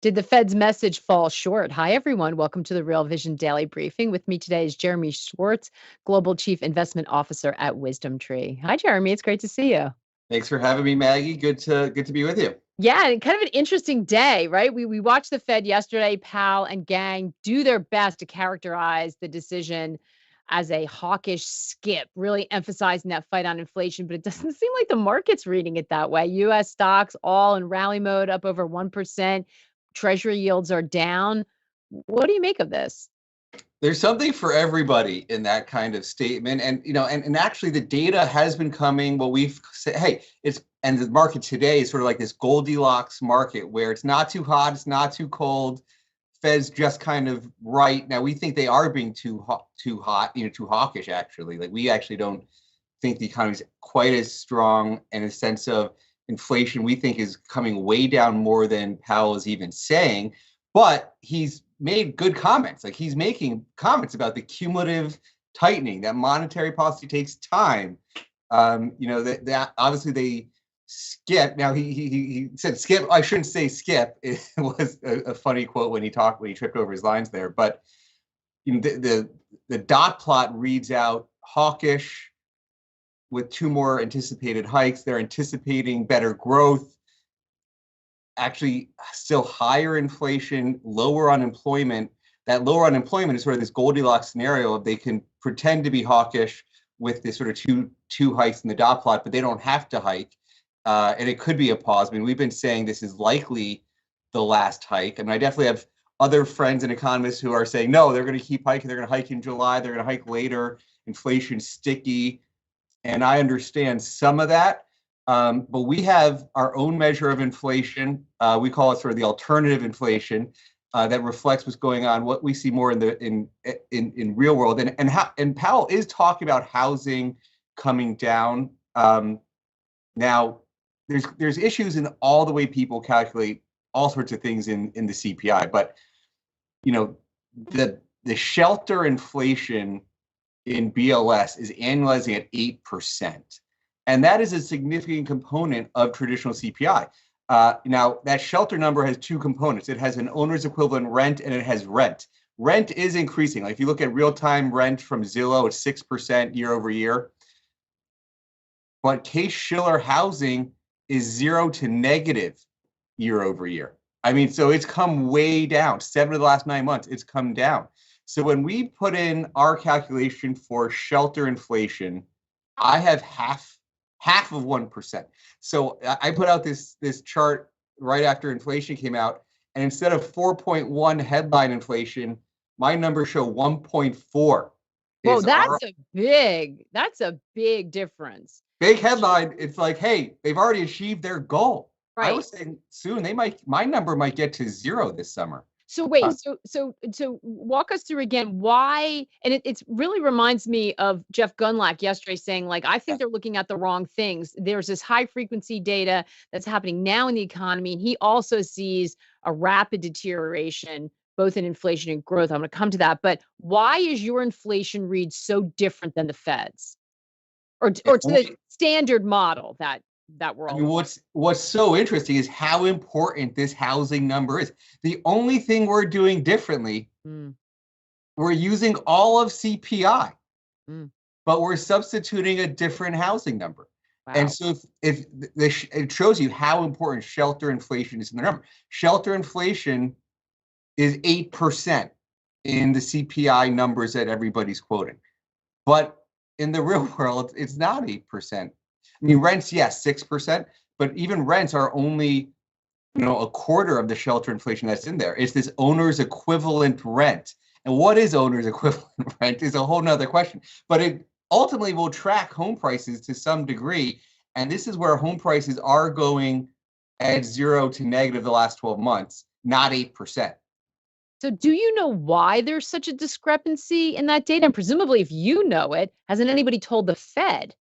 Did the Fed's message fall short? Hi, everyone. Welcome to the Real Vision Daily Briefing. With me today is Jeremy Schwartz, Global Chief Investment Officer at WisdomTree. Hi, Jeremy. It's great to see you. Thanks for having me, Maggie. Good to be with you. Yeah, and kind of an interesting day, right? We watched the Fed yesterday, Powell and gang do their best to characterize the decision as a hawkish skip, really emphasizing that fight on inflation, but it doesn't seem like the market's reading it that way. US stocks all in rally mode, up over 1%. Treasury yields are down. What do you make of this? There's something for everybody in that kind of statement. And, and actually the data has been coming. Well, we've said, hey, and the market today is sort of like this Goldilocks market where it's not too hot, it's not too cold. Fed's just kind of right. Now, we think they are being too hot, too hawkish, actually. Like, we actually don't think the economy is quite as strong in a sense of inflation. We think is coming way down more than Powell is even saying. But he's made good comments. Like, he's making comments about the cumulative tightening, that monetary policy takes time. That obviously they skip. Now he said skip. I shouldn't say skip. It was a funny quote when he tripped over his lines there. But the dot plot reads out hawkish with two more anticipated hikes. They're anticipating better growth, actually still higher inflation, lower unemployment. That lower unemployment is sort of this Goldilocks scenario of they can pretend to be hawkish with this sort of two hikes in the dot plot, but they don't have to hike. And it could be a pause. I mean, we've been saying this is likely the last hike. I mean, I definitely have other friends and economists who are saying, no, they're going to keep hiking. They're going to hike in July. They're going to hike later. Inflation's sticky. And I understand some of that. But we have our own measure of inflation. We call it sort of the alternative inflation that reflects what's going on, what we see more in real world. And Powell is talking about housing coming down. Now, there's issues in all the way people calculate all sorts of things in the CPI, but the shelter inflation in BLS is annualizing at 8%. And that is a significant component of traditional CPI. Now, that shelter number has two components. It has an owner's equivalent rent and it has rent. Rent is increasing. Like, if you look at real-time rent from Zillow, it's 6% year over year. But Case-Shiller housing is 0 to negative year over year. I mean, so it's come way down. 7 of the last 9 months, it's come down. So when we put in our calculation for shelter inflation, I have half of 1%. So I put out this chart right after inflation came out, and instead of 4.1 headline inflation, my numbers show 1.4. Well, that's a big difference. Big headline. It's like, hey, they've already achieved their goal. Right. I was saying soon my number might get to 0 this summer. So wait, so walk us through again why, and it really reminds me of Jeff Gundlach yesterday saying, like, I think they're looking at the wrong things. There's this high frequency data that's happening now in the economy, and he also sees a rapid deterioration both in inflation and growth. I'm going to come to that, but why is your inflation read so different than the Fed's, or to the standard model that we're all? I mean, what's so interesting is how important this housing number is. The only thing we're doing differently, we're using all of CPI, but we're substituting a different housing number. Wow. And so if it shows you how important shelter inflation is in the number. Shelter inflation is 8% in the CPI numbers that everybody's quoting, but in the real world, it's not 8%. I mean, rents, yes, 6%, but even rents are only, a quarter of the shelter inflation that's in there. It's this owner's equivalent rent. And what is owner's equivalent rent is a whole nother question. But it ultimately will track home prices to some degree. And this is where home prices are going at 0 to negative the last 12 months, not 8%. So do you know why there's such a discrepancy in that data? And presumably, if you know it, hasn't anybody told the Fed?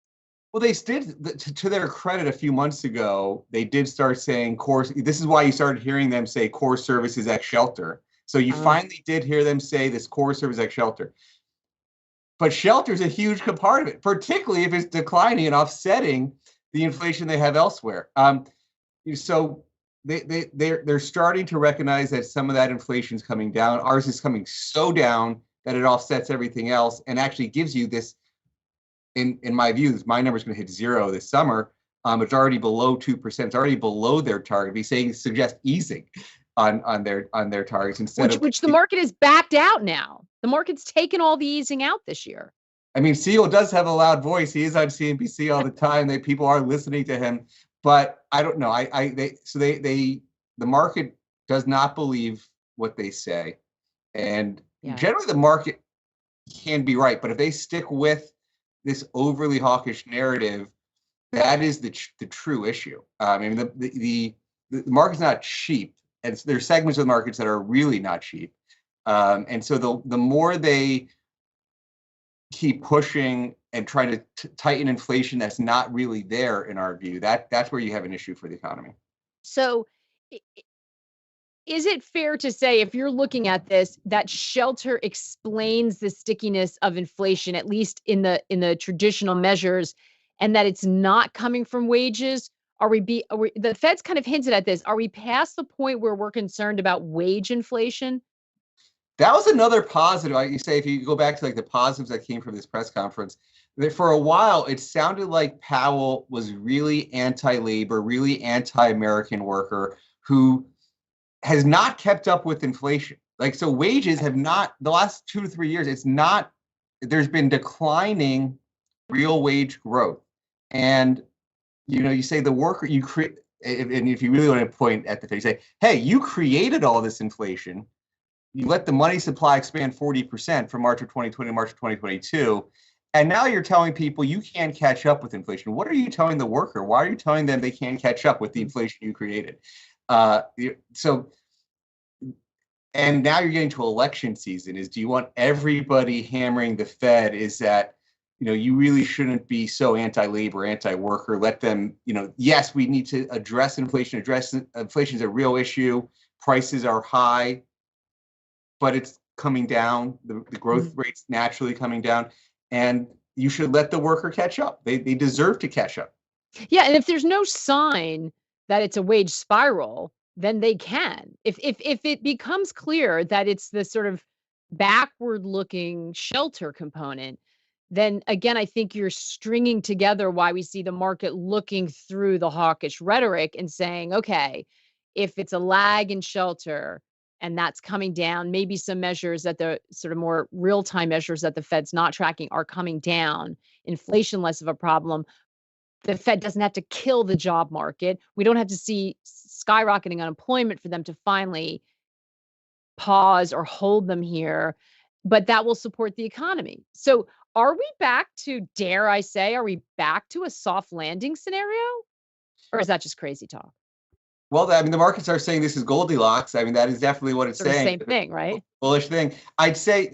Well, they did, to their credit, a few months ago, they did start saying core. This is why you started hearing them say core services ex shelter. So you finally did hear them say this core service ex shelter. But shelter is a huge part of it, particularly if it's declining and offsetting the inflation they have elsewhere. So they're starting to recognize that some of that inflation is coming down. Ours is coming so down that it offsets everything else and actually gives you this. In my view, my number is going to hit 0 this summer. It's already below 2%. It's already below their target. He's saying suggest easing on their targets instead which the market is backed out now. The market's taken all the easing out this year. I mean, Siegel does have a loud voice. He is on CNBC all the time. People are listening to him, but I don't know. The market does not believe what they say, and generally the market can be right. But if they stick with this overly hawkish narrative, that is the true issue. I mean, the market's not cheap, and there's segments of the markets that are really not cheap, and so the more they keep pushing and trying to tighten inflation that's not really there, in our view, that's where you have an issue for the economy. So is it fair to say, if you're looking at this, that shelter explains the stickiness of inflation, at least in the traditional measures, and that it's not coming from wages? The Fed's kind of hinted at this. Are we past the point where we're concerned about wage inflation? That was another positive. You say, if you go back to like the positives that came from this press conference, that for a while it sounded like Powell was really anti-labor, really anti-American worker, who has not kept up with inflation. Like, so wages have not, the last 2 to 3 years, there's been declining real wage growth. And, you say the worker, and if you really want to point at the Fed, you say, hey, you created all this inflation. You let the money supply expand 40% from March of 2020 to March of 2022. And now you're telling people you can't catch up with inflation. What are you telling the worker? Why are you telling them they can't catch up with the inflation you created? And now you're getting to election season. Do you want everybody hammering the Fed? Is that, you really shouldn't be so anti-labor, anti-worker. Let them, yes, we need to address inflation. Inflation is a real issue. Prices are high, but it's coming down. The growth rate's naturally coming down, and you should let the worker catch up. They deserve to catch up. Yeah, and if there's no sign that it's a wage spiral, then they can. If it becomes clear that it's the sort of backward-looking shelter component, then again, I think you're stringing together why we see the market looking through the hawkish rhetoric and saying, okay, if it's a lag in shelter, and that's coming down, maybe some measures that the sort of more real-time measures that the Fed's not tracking are coming down, inflation less of a problem. The Fed doesn't have to kill the job market. We don't have to see skyrocketing unemployment for them to finally pause or hold them here, but that will support the economy. So are we back to, dare I say, are we back to a soft landing scenario? Or is that just crazy talk? Well, I mean, the markets are saying this is Goldilocks. I mean, that is definitely what it's sort of saying. Same thing, right? Bullish thing. I'd say,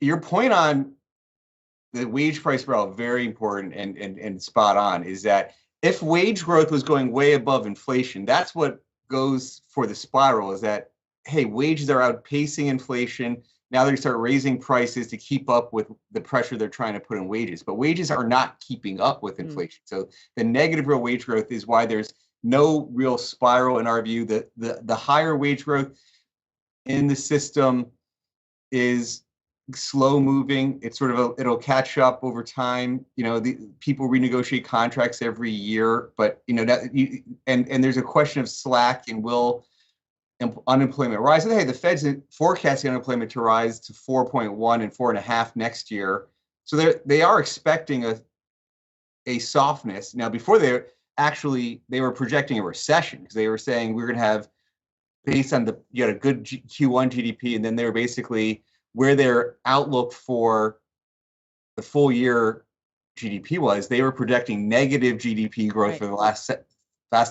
your point on the wage price spiral, very important and spot on, is that if wage growth was going way above inflation, that's what goes for the spiral, is that, hey, wages are outpacing inflation. Now they start raising prices to keep up with the pressure they're trying to put in wages. But wages are not keeping up with inflation. So the negative real wage growth is why there's no real spiral in our view. The higher wage growth in the system is slow moving. It's sort of it'll catch up over time. The people renegotiate contracts every year, but and there's a question of slack and will unemployment rise. And hey, the Fed's forecasting unemployment to rise to 4.1 and 4.5 next year. So they are expecting a softness. Now, before they were projecting a recession, because they were saying we're going to have, based on you had a good Q1 GDP, and then they were basically where their outlook for the full year GDP was, they were projecting negative GDP growth for the last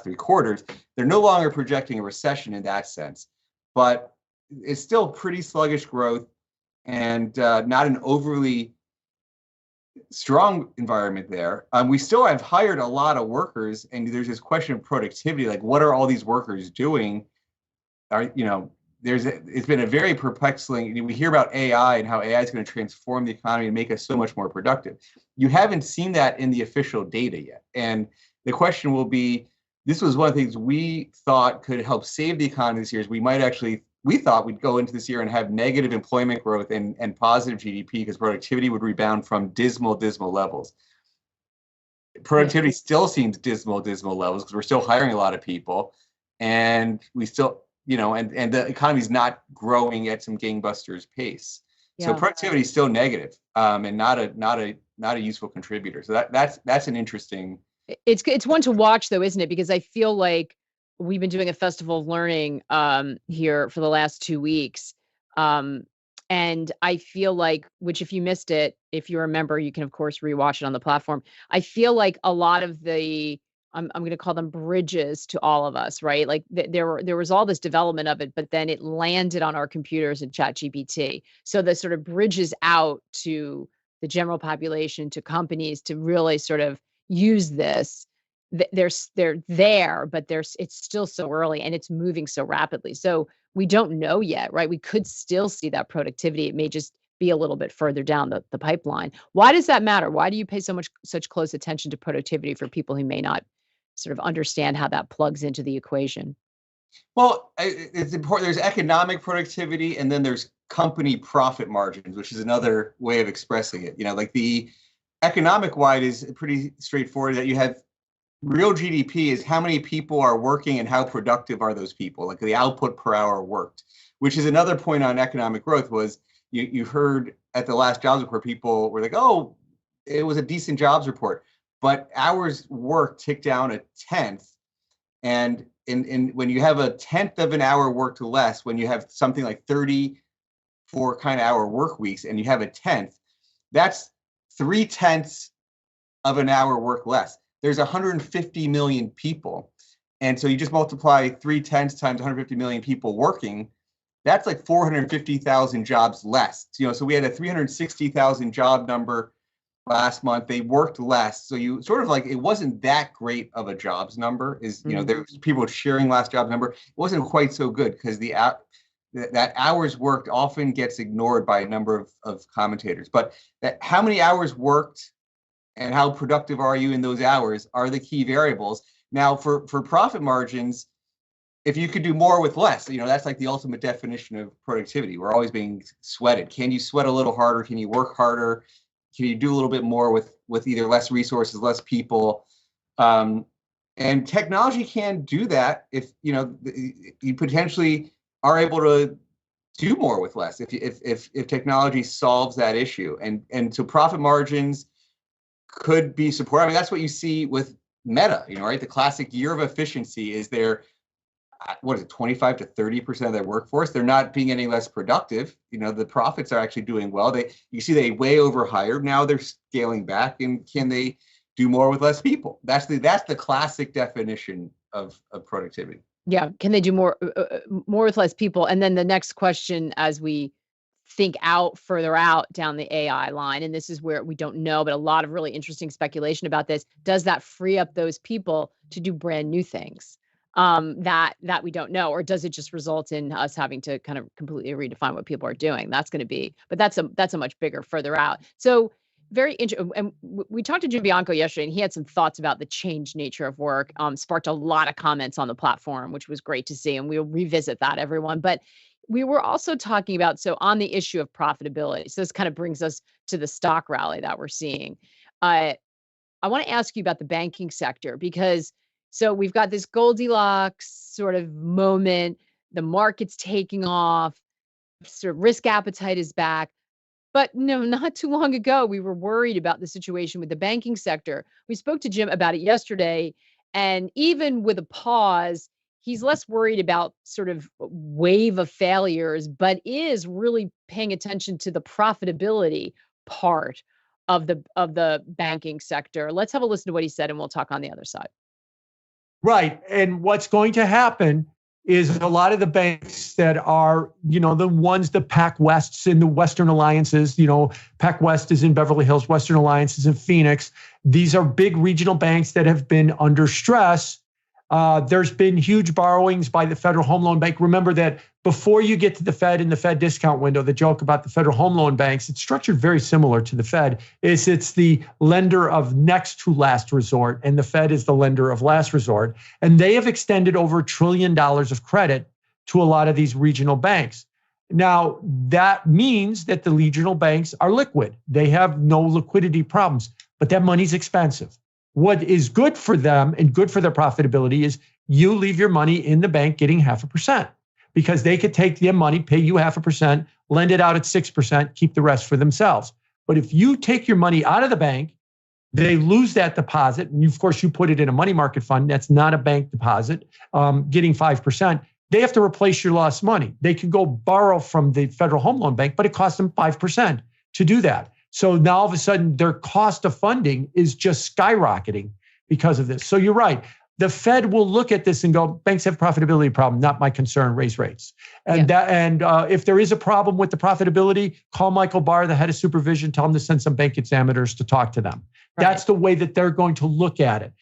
3 quarters. They're no longer projecting a recession in that sense, but it's still pretty sluggish growth and not an overly strong environment there. We still have hired a lot of workers, and there's this question of productivity, like what are all these workers doing? It's been a very perplexing. We hear about AI and how AI is going to transform the economy and make us so much more productive. You haven't seen that in the official data yet, and the question will be, this was one of the things we thought could help save the economy this year. Is we thought we'd go into this year and have negative employment growth and positive GDP because productivity would rebound from dismal levels. Productivity still seems dismal levels because we're still hiring a lot of people, and we still, and the economy is not growing at some gangbusters pace. So productivity is still negative, and not a useful contributor. So that's an interesting. It's one to watch though, isn't it? Because I feel like we've been doing a festival of learning here for the last 2 weeks. And I feel like, which if you missed it, if you're a member, you can of course rewatch it on the platform. I feel like a lot of the, I'm going to call them bridges to all of us, right? Like there was all this development of it, but then it landed on our computers in ChatGPT. So the sort of bridges out to the general population, to companies to really sort of use this. They're there, but it's still so early and it's moving so rapidly. So we don't know yet, right? We could still see that productivity. It may just be a little bit further down the pipeline. Why does that matter? Why do you pay such close attention to productivity for people who may not sort of understand how that plugs into the equation? Well, it's important. There's economic productivity, and then there's company profit margins, which is another way of expressing it. Like the economic wide is pretty straightforward, that you have real GDP is how many people are working and how productive are those people, like the output per hour worked, which is another point on economic growth. Was you heard at the last jobs report, people were like, oh, it was a decent jobs report, but hours worked ticked down 1/10. And when you have 1/10 of an hour worked less, when you have something like 34 kind of hour work weeks and you have 1/10, that's 3/10 of an hour work less. There's 150 million people. And so you just multiply 3/10 times 150 million people working, that's like 450,000 jobs less. So we had a 360,000 job number last month. They worked less. So you sort of like, it wasn't that great of a jobs number. There was people sharing last job number. It wasn't quite so good because that hours worked often gets ignored by a number of commentators. But how many hours worked and how productive are you in those hours are the key variables. Now, for profit margins, if you could do more with less, that's like the ultimate definition of productivity. We're always being sweated. Can you sweat a little harder? Can you work harder? Can you do a little bit more with either less resources, less people? And technology can do that if you potentially are able to do more with less. If technology solves that issue, and so profit margins could be supported. I mean, that's what you see with Meta, right? The classic year of efficiency is their, 25 to 30% of their workforce. They're not being any less productive. The profits are actually doing well. You see they way overhired. Now they're scaling back, and can they do more with less people? That's the classic definition of productivity. Yeah. Can they do more with less people? And then the next question, as we think further out down the AI line, and this is where we don't know, but a lot of really interesting speculation about this. Does that free up those people to do brand new things that we don't know, or does it just result in us having to kind of completely redefine what people are doing? That's going to be, but that's a much bigger further out. So very interesting. And we talked to Jim Bianco yesterday, and he had some thoughts about the changed nature of work. Sparked a lot of comments on the platform, which was great to see, and we'll revisit that, everyone. But we were also talking about, so on the issue of profitability, so this kind of brings us to the stock rally that we're seeing. I want to ask you about the banking sector, because so we've got this Goldilocks sort of moment, the market's taking off, sort of risk appetite is back. But no, not too long ago, we were worried about the situation with the banking sector. We spoke to Jim about it yesterday, and even with a pause, he's less worried about sort of wave of failures, but is really paying attention to the profitability part of the banking sector. Let's have a listen to what he said, and we'll talk on the other side. Right. And what's going to happen is a lot of the banks that are, the ones, the PacWests and the Western Alliances, PacWest is in Beverly Hills, Western Alliance is in Phoenix. These are big regional banks that have been under stress. There's been huge borrowings by the Federal Home Loan Bank. Remember that before you get to the Fed and the Fed discount window, the joke about the Federal Home Loan Banks, it's structured very similar to the Fed. It's the lender of next to last resort, and the Fed is the lender of last resort. And they have extended over $1 trillion of credit to a lot of these regional banks. Now, that means that the regional banks are liquid. They have no liquidity problems, but that money's expensive. What is good for them and good for their profitability is you leave your money in the bank getting 0.5%, because they could take their money, pay you 0.5%, lend it out at 6%, keep the rest for themselves. But if you take your money out of the bank, they lose that deposit. And of course, you put it in a money market fund. That's not a bank deposit, getting 5%. They have to replace your lost money. They can go borrow from the Federal Home Loan Bank, but it costs them 5% to do that. So now all of a sudden their cost of funding is just skyrocketing because of this. So you're right. The Fed will look at this and go, banks have profitability problem, not my concern, raise rates. And if there is a problem with the profitability, call Michael Barr, the head of supervision, tell him to send some bank examiners to talk to them. Right. That's the way that they're going to look at it.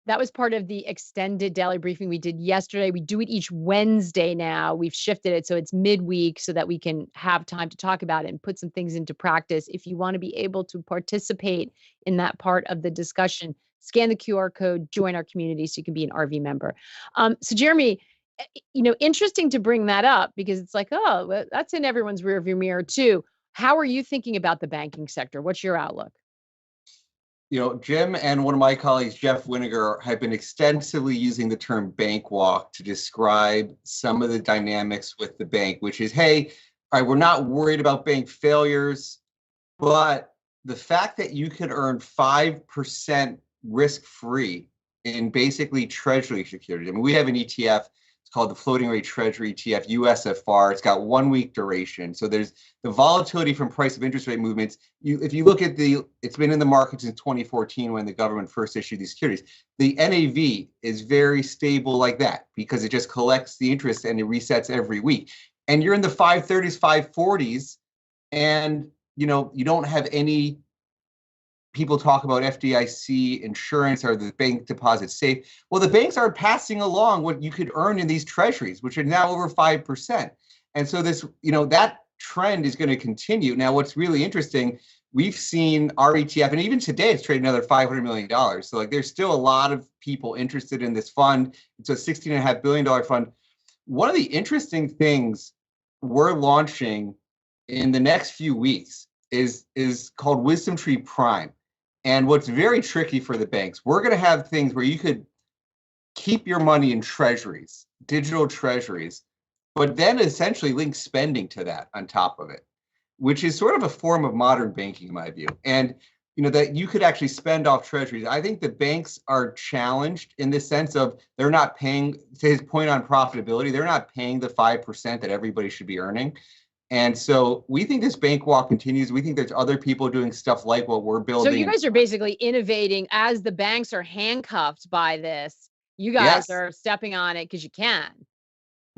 That was part of the extended daily briefing we did yesterday. We do it each Wednesday now. We've shifted it so it's midweek so that we can have time to talk about it and put some things into practice. If you want to be able to participate in that part of the discussion, scan the QR code, join our community so you can be an RV member. So Jeremy, interesting to bring that up because it's like, oh, well, that's in everyone's rearview mirror too. How are you thinking about the banking sector? What's your outlook? Jim and one of my colleagues, Jeff Winiger, have been extensively using the term bank walk to describe some of the dynamics with the bank, which is, hey, all right, we're not worried about bank failures, but the fact that you can earn 5% risk-free in basically treasury securities. I mean, we have an ETF. It's called the Floating Rate Treasury ETF, USFR. It's got 1 week duration. So there's the volatility from price of interest rate movements. If you look at it's been in the market since 2014 when the government first issued these securities. The NAV is very stable like that because it just collects the interest and it resets every week. And you're in the 530s, 540s, and you don't have any people talk about FDIC insurance or the bank deposit safe. Well, the banks are passing along what you could earn in these treasuries, which are now over 5%. And so this, that trend is going to continue. Now, what's really interesting, we've seen our ETF, and even today it's trading another $500 million. So there's still a lot of people interested in this fund. It's a $16.5 billion fund. One of the interesting things we're launching in the next few weeks is called WisdomTree Prime. And what's very tricky for the banks, we're going to have things where you could keep your money in treasuries, digital treasuries, but then essentially link spending to that on top of it, which is sort of a form of modern banking in my view. And that you could actually spend off treasuries. I think the banks are challenged in the sense of they're not paying, to his point on profitability, they're not paying the 5% that everybody should be earning. And so we think this bank walk continues. We think there's other people doing stuff like what we're building. So you guys are basically innovating as the banks are handcuffed by this. You guys are stepping on it because you can.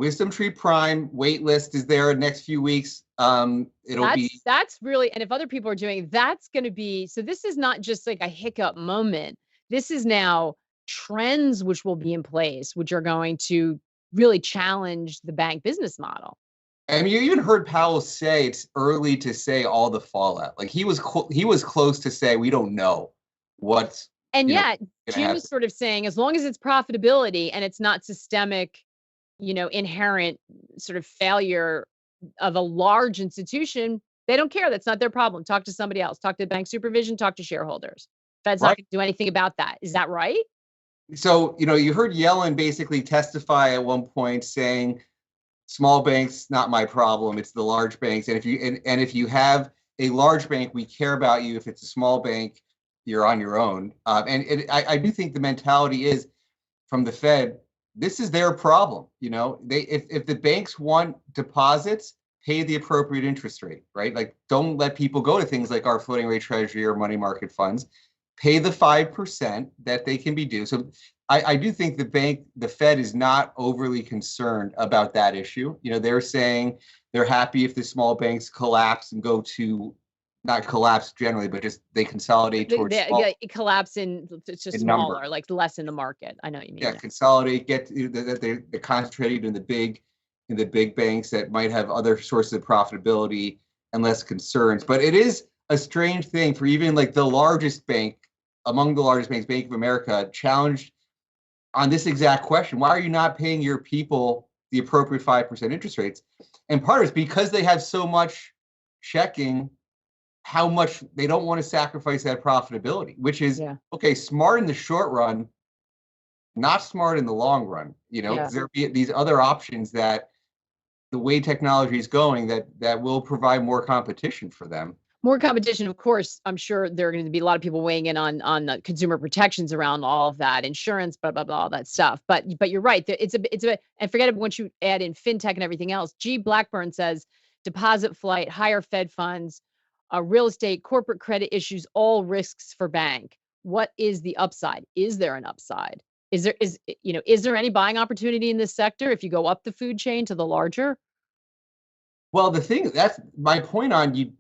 WisdomTree Prime wait list is there next few weeks. That's really, and if other people are doing, that's going to be, so this is not just like a hiccup moment. This is now trends which will be in place, which are going to really challenge the bank business model. I mean, you even heard Powell say it's early to say all the fallout. Like he was close to say we don't know what's. And yet, Jim is sort of saying as long as it's profitability and it's not systemic, inherent sort of failure of a large institution, they don't care. That's not their problem. Talk to somebody else. Talk to bank supervision. Talk to shareholders. Fed's not going to do anything about that. Is that right? So you heard Yellen basically testify at one point saying, small banks, not my problem. It's the large banks. And if you have a large bank, we care about you. If it's a small bank, you're on your own. I do think the mentality is from the Fed, this is their problem. If the banks want deposits, pay the appropriate interest rate, right? Like don't let people go to things like our floating rate treasury or money market funds. Pay the 5% that they can be due. So I do think the Fed is not overly concerned about that issue. They're saying they're happy if the small banks collapse and go to not collapse generally, but just they consolidate towards small it collapse it's just in number. smaller, like less in the market. I know what you mean. Yeah, consolidate, get that they're concentrated in the big banks that might have other sources of profitability and less concerns. But it is a strange thing for even like the largest bank among the largest banks, Bank of America, challenged on this exact question. Why are you not paying your people the appropriate 5% interest rates? And part of it's because they have so much checking, how much they don't want to sacrifice that profitability, which is okay, smart in the short run, not smart in the long run, because there be these other options that the way technology is going that will provide more competition for them. More competition, of course. I'm sure there are going to be a lot of people weighing in on consumer protections around all of that, insurance, blah blah blah, all that stuff. But you're right. It's a and forget it once you add in fintech and everything else. G. Blackburn says deposit flight, higher Fed funds, real estate, corporate credit issues, all risks for bank. What is the upside? Is there an upside? Is there any buying opportunity in this sector if you go up the food chain to the larger? Well, the thing that's my point on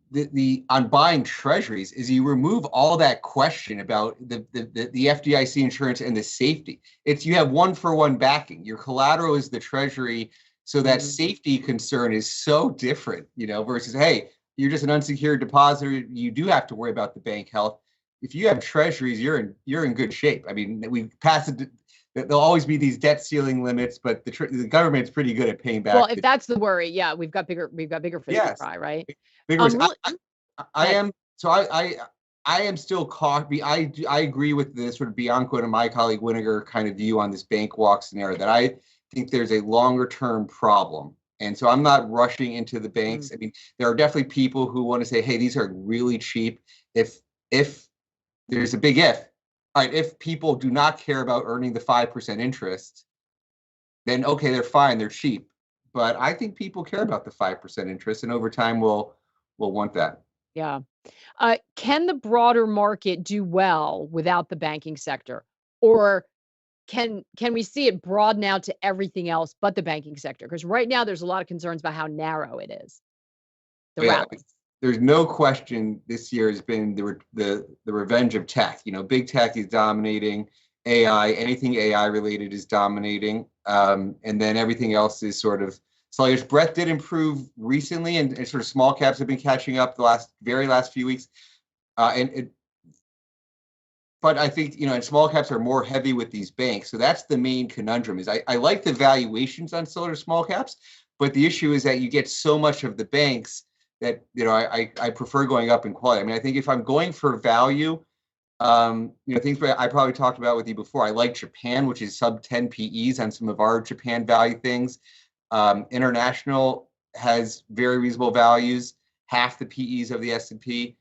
on buying treasuries is you remove all that question about the FDIC insurance and the safety. It's you have 1-for-1 backing. Your collateral is the treasury, so that safety concern is so different, versus hey, you're just an unsecured depositor. You do have to worry about the bank health. If you have treasuries, you're in good shape. I mean, we passed it. There'll always be these debt ceiling limits, but the government's pretty good at paying back. Well, if that's the worry, yeah, we've got bigger fish to fry, right? Bigger. I am still caught. I agree with the sort of Bianco and my colleague Winiger kind of view on this bank walk scenario that I think there's a longer term problem. And so I'm not rushing into the banks. I mean, there are definitely people who want to say, hey, these are really cheap. If there's a big if. All right, if people do not care about earning the 5% interest, then okay, they're fine, they're cheap. But I think people care about the 5% interest, and over time we'll want that. Yeah. Can the broader market do well without the banking sector? Or can we see it broaden out to everything else but the banking sector? Because right now there's a lot of concerns about how narrow it is. The rally. There's no question this year has been the revenge of tech. Big tech is dominating. AI, anything AI related is dominating. And then everything else is sort of sluggish. Breadth did improve recently, and sort of small caps have been catching up the very last few weeks. But I think, and small caps are more heavy with these banks. So that's the main conundrum is I like the valuations on small caps, but the issue is that you get so much of the banks that, I prefer going up in quality. I mean, I think if I'm going for value, things I probably talked about with you before, I like Japan, which is sub 10 PEs on some of our Japan value things. International has very reasonable values, half the PEs of the S&P.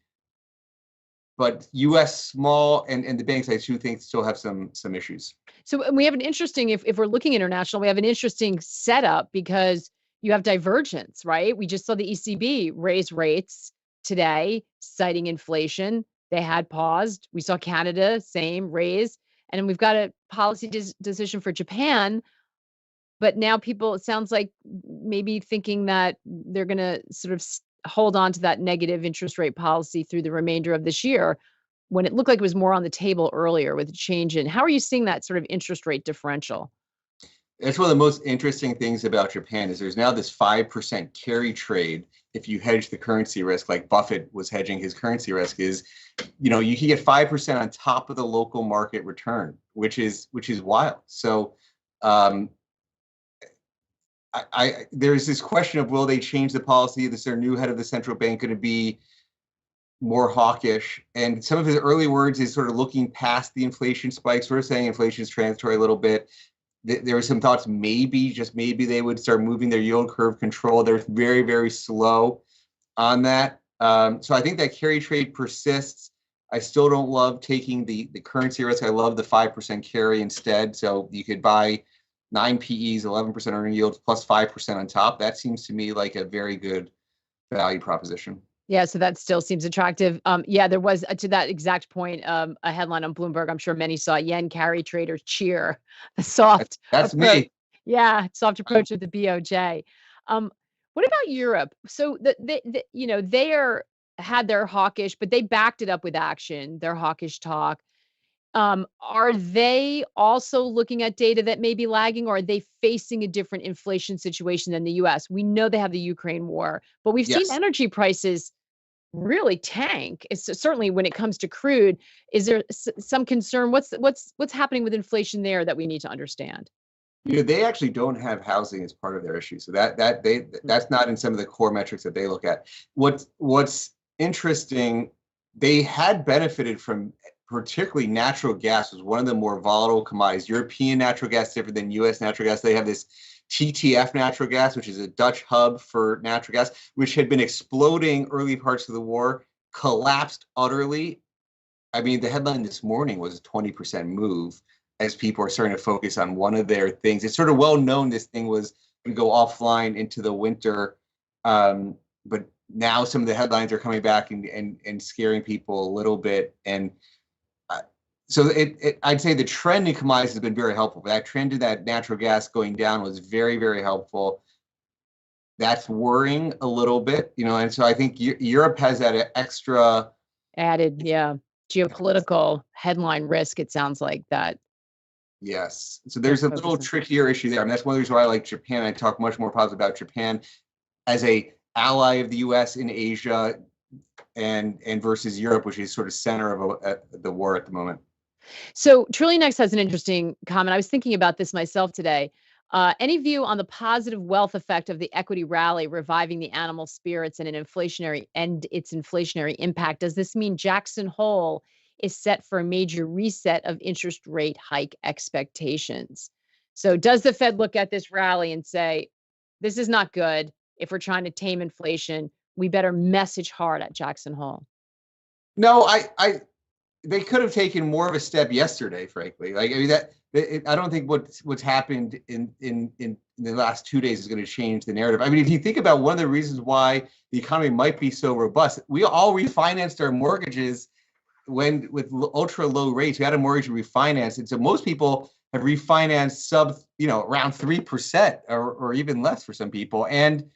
But U.S. small and the banks, I do think, still have some issues. So we have an interesting, if we're looking international, we have an interesting setup because you have divergence, right? We just saw the ECB raise rates today, citing inflation. They had paused. We saw Canada, same raise. And we've got a policy decision for Japan. But now people, it sounds like maybe thinking that they're going to sort of hold on to that negative interest rate policy through the remainder of this year, when it looked like it was more on the table earlier with a change in. How are you seeing that sort of interest rate differential? That's one of the most interesting things about Japan is there's now this 5% carry trade. If you hedge the currency risk, like Buffett was hedging his currency risk, is, you can get 5% on top of the local market return, which is wild. So there's this question of will they change the policy? Is their new head of the central bank going to be more hawkish? And some of his early words is sort of looking past the inflation spike, sort of saying inflation is transitory a little bit. There were some thoughts maybe they would start moving their yield curve control. They're very, very slow on that. So I think that carry trade persists. I still don't love taking the currency risk. I love the 5% carry instead. So you could buy 9 PEs, 11% earning yields plus 5% on top. That seems to me like a very good value proposition. Yeah, so that still seems attractive. There was, to that exact point, a headline on Bloomberg. I'm sure many saw yen carry traders cheer. The soft that's approach. Me. Yeah, soft approach with the BOJ. What about Europe? So they are had their hawkish, but they backed it up with action, their hawkish talk. Are they also looking at data that may be lagging, or are they facing a different inflation situation than the US? We know they have the Ukraine war, but we've seen Yes. energy prices really tank. It's certainly when it comes to crude. Is there some concern? What's happening with inflation there that we need to understand? They actually don't have housing as part of their issue, so that's not in some of the core metrics that they look at. What's interesting, they had benefited from, particularly natural gas was one of the more volatile commodities. European natural gas different than U.S. natural gas. They have this TTF natural gas, which is a Dutch hub for natural gas, which had been exploding early parts of the war, collapsed utterly. I mean, the headline this morning was a 20% move as people are starting to focus on one of their things. It's sort of well known this thing was going to go offline into the winter, but now some of the headlines are coming back and scaring people a little bit. And so I'd say the trend in commodities has been very helpful. That trend in that natural gas going down was very, very helpful. That's worrying a little bit, and so I think Europe has that extra added, geopolitical headline risk. It sounds like that. Yes. So there's a little trickier issue there. I mean, that's one of the reasons why I like Japan. I talk much more positive about Japan as a ally of the U.S. in Asia and versus Europe, which is sort of center of the war at the moment. So TrillionX has an interesting comment. I was thinking about this myself today. Any view on the positive wealth effect of the equity rally reviving the animal spirits and its inflationary impact? Does this mean Jackson Hole is set for a major reset of interest rate hike expectations? So does the Fed look at this rally and say, this is not good. If we're trying to tame inflation, we better message hard at Jackson Hole? No, they could have taken more of a step yesterday, frankly. Like, I mean, I don't think what's happened in the last 2 days is going to change the narrative. I mean, if you think about one of the reasons why the economy might be so robust, we all refinanced our mortgages with ultra low rates. We had a mortgage refinance, and so most people have refinanced around 3% or even less for some people. And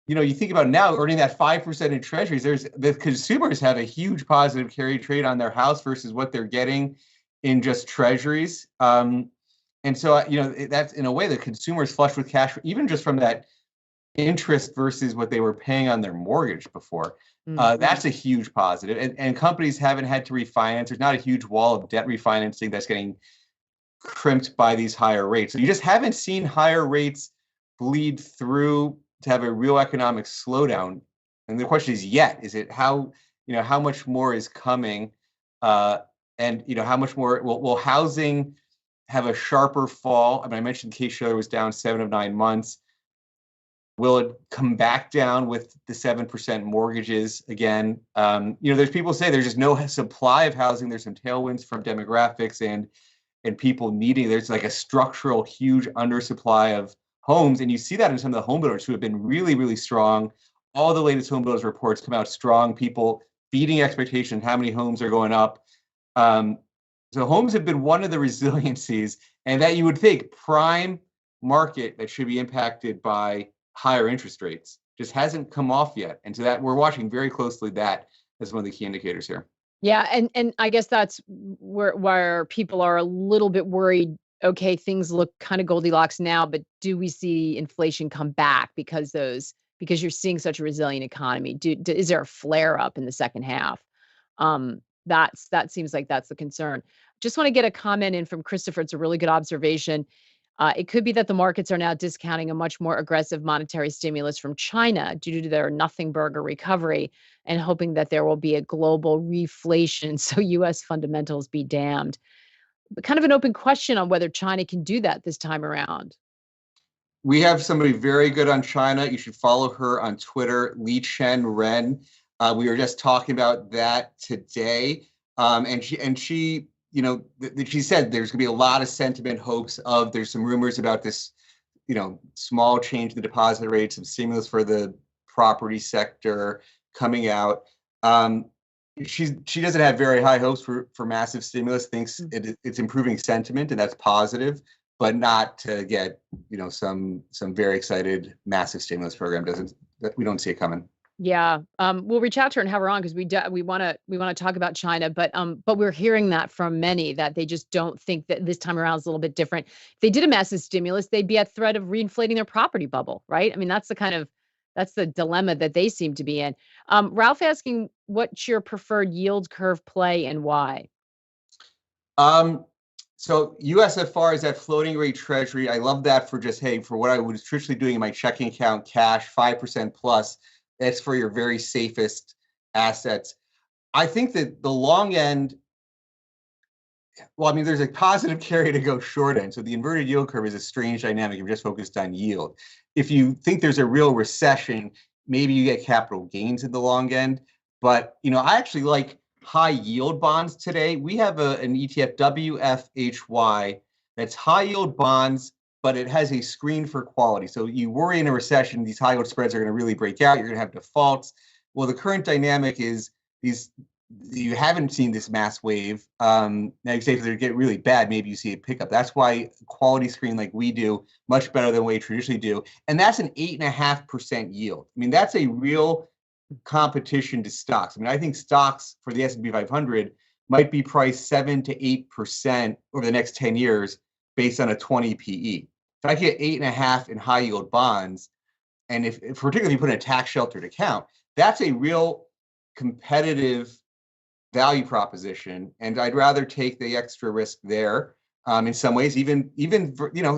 you think about now earning that 5% in treasuries, the consumers have a huge positive carry trade on their house versus what they're getting in just treasuries. And so, that's in a way the consumers flush with cash, even just from that interest versus what they were paying on their mortgage before. That's a huge positive. And companies haven't had to refinance. There's not a huge wall of debt refinancing that's getting crimped by these higher rates. So you just haven't seen higher rates bleed through to have a real economic slowdown. And the question is is it how much more is coming? And how much more will housing have a sharper fall? I mean, I mentioned Case-Shiller was down 7 of 9 months. Will it come back down with the 7% mortgages again? There's people say there's just no supply of housing. There's some tailwinds from demographics and people needing. There's like a structural huge undersupply of homes, and you see that in some of the home builders who have been really, really strong. All the latest home builders reports come out strong. People beating expectations. How many homes are going up? So homes have been one of the resiliencies, and that you would think prime market that should be impacted by higher interest rates just hasn't come off yet. And so that we're watching very closely that as one of the key indicators here. Yeah, and I guess that's where people are a little bit worried. Okay, things look kind of Goldilocks now, but do we see inflation come back because you're seeing such a resilient economy? Is there a flare up in the second half? That seems like that's the concern. Just want to get a comment in from Christopher. It's a really good observation. It could be that the markets are now discounting a much more aggressive monetary stimulus from China due to their nothing burger recovery and hoping that there will be a global reflation. So U.S. fundamentals be damned. But kind of an open question on whether China can do that this time around. We have somebody very good on China. You should follow her on Twitter, Li Chen Ren. We were just talking about that today. And she she said there's going to be a lot of sentiment hopes there's some rumors about this, small change in the deposit rates, some stimulus for the property sector coming out. She doesn't have very high hopes for massive stimulus, thinks it's improving sentiment, and that's positive, but not to get, some very excited massive stimulus program. We don't see it coming. Yeah, we'll reach out to her and have her on because we want to talk about China, but we're hearing that from many that they just don't think that this time around is a little bit different. If they did a massive stimulus, they'd be at threat of reinflating their property bubble, right? I mean, that's the dilemma that they seem to be in. Ralph asking, what's your preferred yield curve play and why? Um, so USFR is that floating rate treasury. I love that for just, hey, for what I was traditionally doing in my checking account, cash, 5% plus. That's for your very safest assets. I think that the long end, well, I mean, there's a positive carry to go short end. So the inverted yield curve is a strange dynamic. You're just focused on yield. If you think there's a real recession, maybe you get capital gains in the long end. But, I actually like high yield bonds today. We have an ETF, WFHY, that's high yield bonds, but it has a screen for quality. So you worry in a recession, these high yield spreads are going to really break out. You're going to have defaults. Well, the current dynamic is you haven't seen this mass wave. Now you say if they get really bad, maybe you see a pickup. That's why quality screen like we do, much better than we traditionally do. And that's an 8.5% yield. I mean, that's a real competition to stocks. I mean, I think stocks for the S&P 500 might be priced 7 to 8% over the next 10 years based on a 20 PE. If I get 8.5 in high yield bonds, and if particularly if you put in a tax sheltered account, that's a real competitive value proposition, and I'd rather take the extra risk there. In some ways, even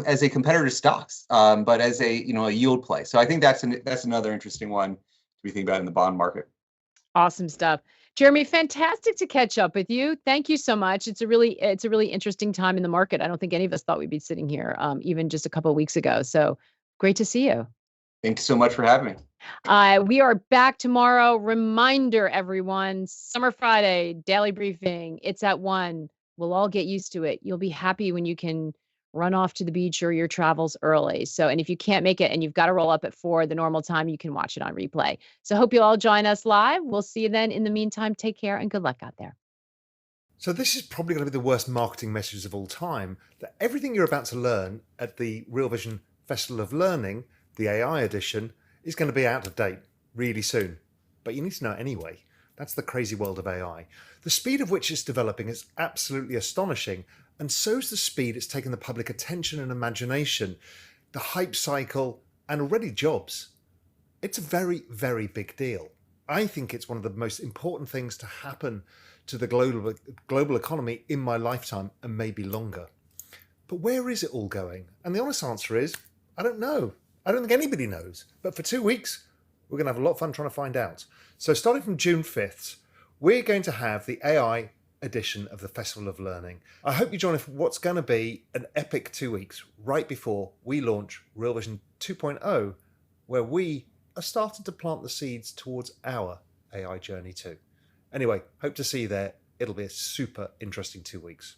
as a competitor to stocks, but as a yield play. So I think that's another interesting one to be thinking about in the bond market. Awesome stuff. Jeremy, fantastic to catch up with you. Thank you so much. It's a really interesting time in the market. I don't think any of us thought we'd be sitting here even just a couple of weeks ago. So great to see you. Thanks so much for having me. We are back tomorrow. Reminder, everyone, Summer Friday, daily briefing. It's at 1. We'll all get used to it. You'll be happy when you can run off to the beach or your travels early. So, and if you can't make it and you've got to roll up at 4, the normal time, you can watch it on replay. So hope you'll all join us live. We'll see you then. In the meantime, take care and good luck out there. So this is probably going to be the worst marketing message of all time, that everything you're about to learn at the Real Vision Festival of Learning, the AI edition, is going to be out of date really soon. But you need to know it anyway. That's the crazy world of AI. The speed of which it's developing is absolutely astonishing, and so's the speed it's taken the public attention and imagination, the hype cycle, and already jobs. It's a very, very big deal. I think it's one of the most important things to happen to the global economy in my lifetime, and maybe longer. But where is it all going? And the honest answer is, I don't know. I don't think anybody knows. But for 2 weeks, we're going to have a lot of fun trying to find out. So starting from June 5th, we're going to have the AI edition of the Festival of Learning. I hope you join us for what's going to be an epic 2 weeks right before we launch Real Vision 2.0, where we are starting to plant the seeds towards our AI journey too. Anyway, hope to see you there. It'll be a super interesting 2 weeks.